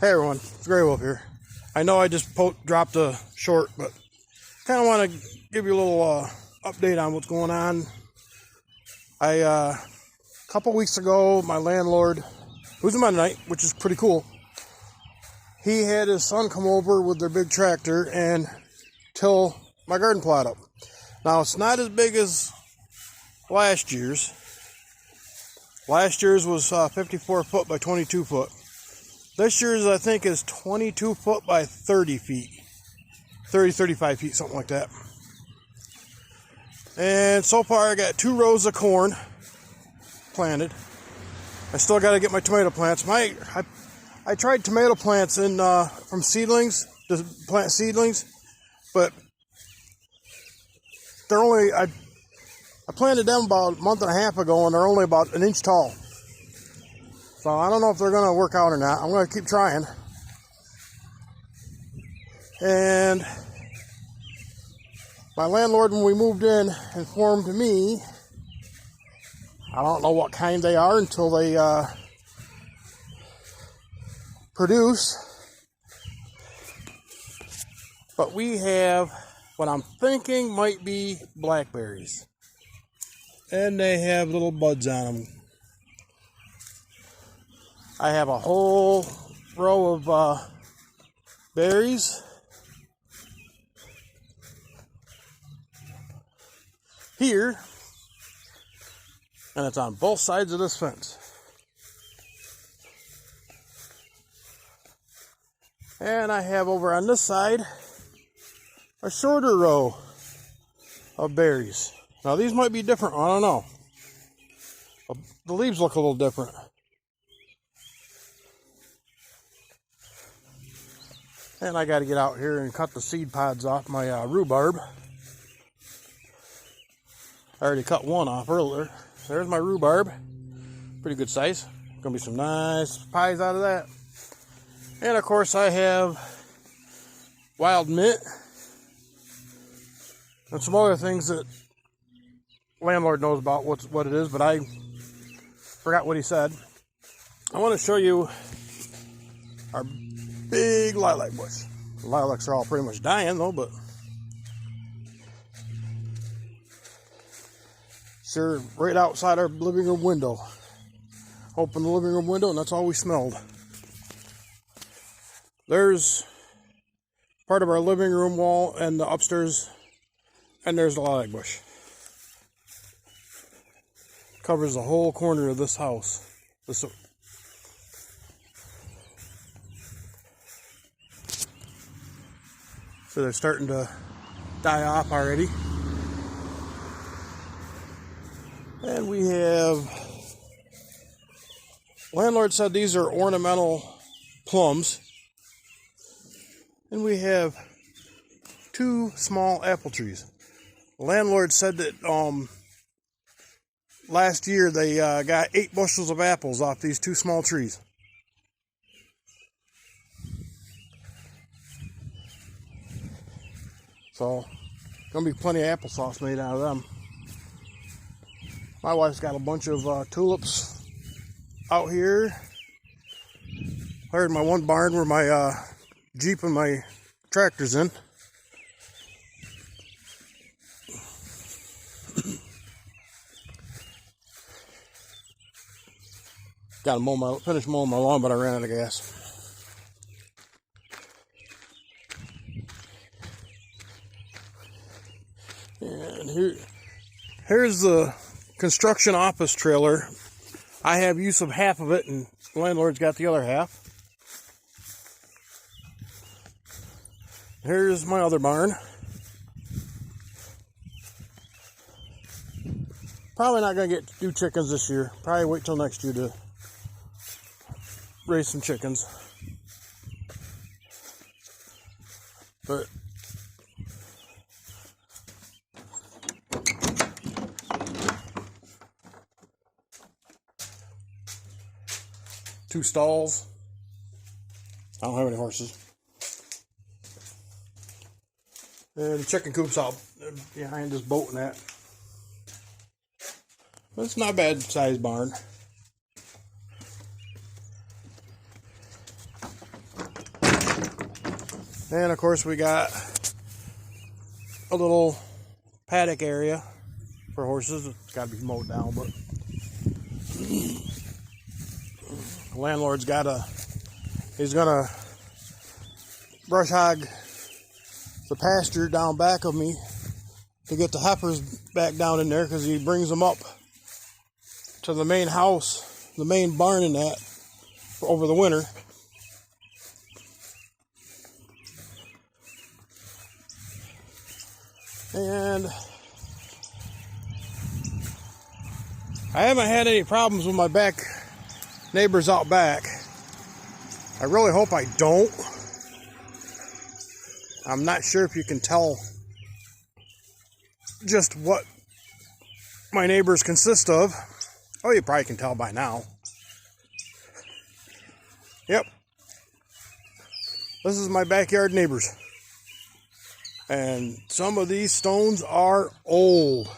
Hey everyone, it's Gray Wolf here. I know I just dropped a short, but kind of want to give you a little update on what's going on. A couple weeks ago, my landlord, who's a Mennonite, which is pretty cool, he had his son come over with their big tractor and till my garden plot up. Now, it's not as big as last year's. Last year's was 54 foot by 22 foot. This year's, I think, is 22 foot by 30 feet. 35 feet, something like that. And so far, I got 2 rows of corn planted. I still got to get my tomato plants. I tried tomato plants in from seedlings, to plant seedlings, but they're only, I planted them about a month and a half ago, and they're only about an inch tall. So I don't know if they're going to work out or not. I'm going to keep trying. And my landlord, when we moved in, informed me, I don't know what kind they are until they produce, but we have what I'm thinking might be blackberries. And they have little buds on them. I have a whole row of berries. Here. And it's on both sides of this fence. And I have over on this side a shorter row of berries. Now these might be different, I don't know. The leaves look a little different. And I got to get out here and cut the seed pods off my rhubarb. I already cut one off earlier. There's my rhubarb. Pretty good size. Gonna be some nice pies out of that. And of course I have wild mint. And some other things that landlord knows about what it is, but I forgot what he said. I want to show you our big lilac bush. The lilacs are all pretty much dying though, but sure, right outside our living room window. Open the living room window and that's all we smelled. There's part of our living room wall and the upstairs, and there's the lilac bush. Covers the whole corner of this house. So they're starting to die off already. And we have, landlord said these are ornamental plums. And we have 2 small apple trees. The landlord said that last year they got 8 bushels of apples off these 2 small trees. So, gonna be plenty of applesauce made out of them. My wife's got a bunch of tulips out here. I heard my one barn where my Jeep and my tractor's in. Got to finish mowing my lawn, but I ran out of gas. And here's the construction office trailer. I have use of half of it, and the landlord's got the other half. Here's my other barn. Probably not going to do chickens this year. Probably wait till next year to raise some chickens. But two stalls. I don't have any horses. And the chicken coop's out behind this boat and that. But it's not a bad sized barn. And of course we got a little paddock area for horses. It's got to be mowed down, but the landlord's he's gonna brush hog the pasture down back of me to get the heifers back down in there, because he brings them up to the main house, the main barn in that, over the winter. And I haven't had any problems with my back neighbors out back. I really hope I don't. I'm not sure if you can tell just what my neighbors consist of. Oh, you probably can tell by now. Yep. This is my backyard neighbors. And some of these stones are old.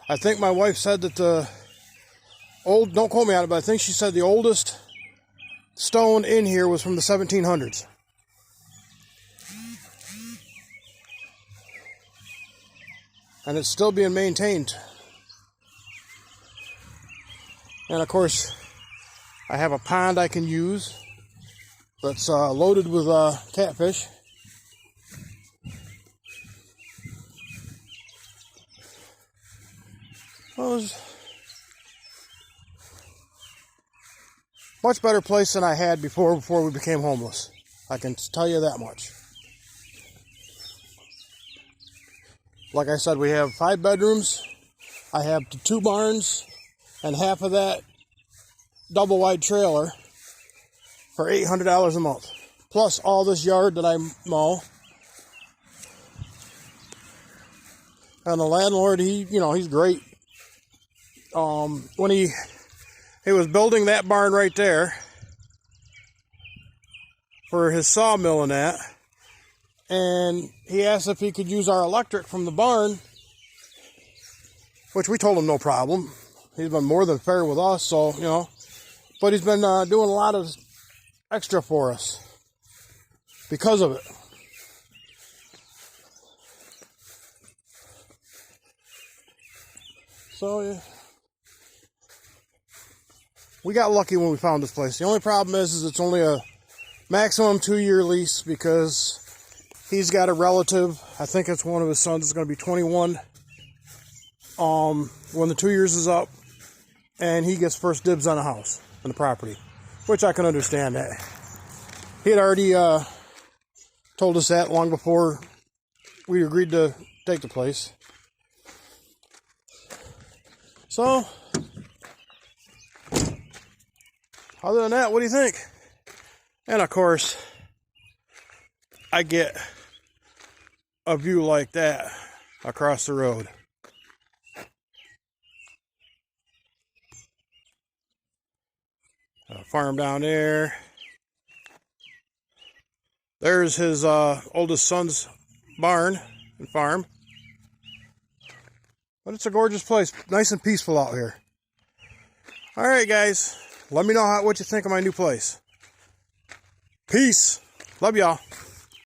I think my wife said that don't quote me on it, but I think she said the oldest stone in here was from the 1700s. And it's still being maintained. And of course, I have a pond I can use that's loaded with catfish. Well, it was a much better place than I had before we became homeless. I can tell you that much. Like I said, we have 5 bedrooms. I have 2 barns and half of that double wide trailer for $800 a month. Plus all this yard that I mow. And the landlord, he's great. When he was building that barn right there for his sawmill and that, and he asked if he could use our electric from the barn, which we told him no problem. He's been more than fair with us, so, but he's been doing a lot of extra for us because of it. So, yeah. We got lucky when we found this place. The only problem is it's only a maximum 2-year lease, because he's got a relative, I think it's one of his sons, is going to be 21 when the 2 years is up, and he gets first dibs on the house and the property, which I can understand that. He had already told us that long before we agreed to take the place. So, other than that, what do you think? And of course, I get a view like that across the road. A farm down there. There's his oldest son's barn and farm. But it's a gorgeous place. Nice and peaceful out here. Alright guys, let me know what you think of my new place. Peace. Love y'all.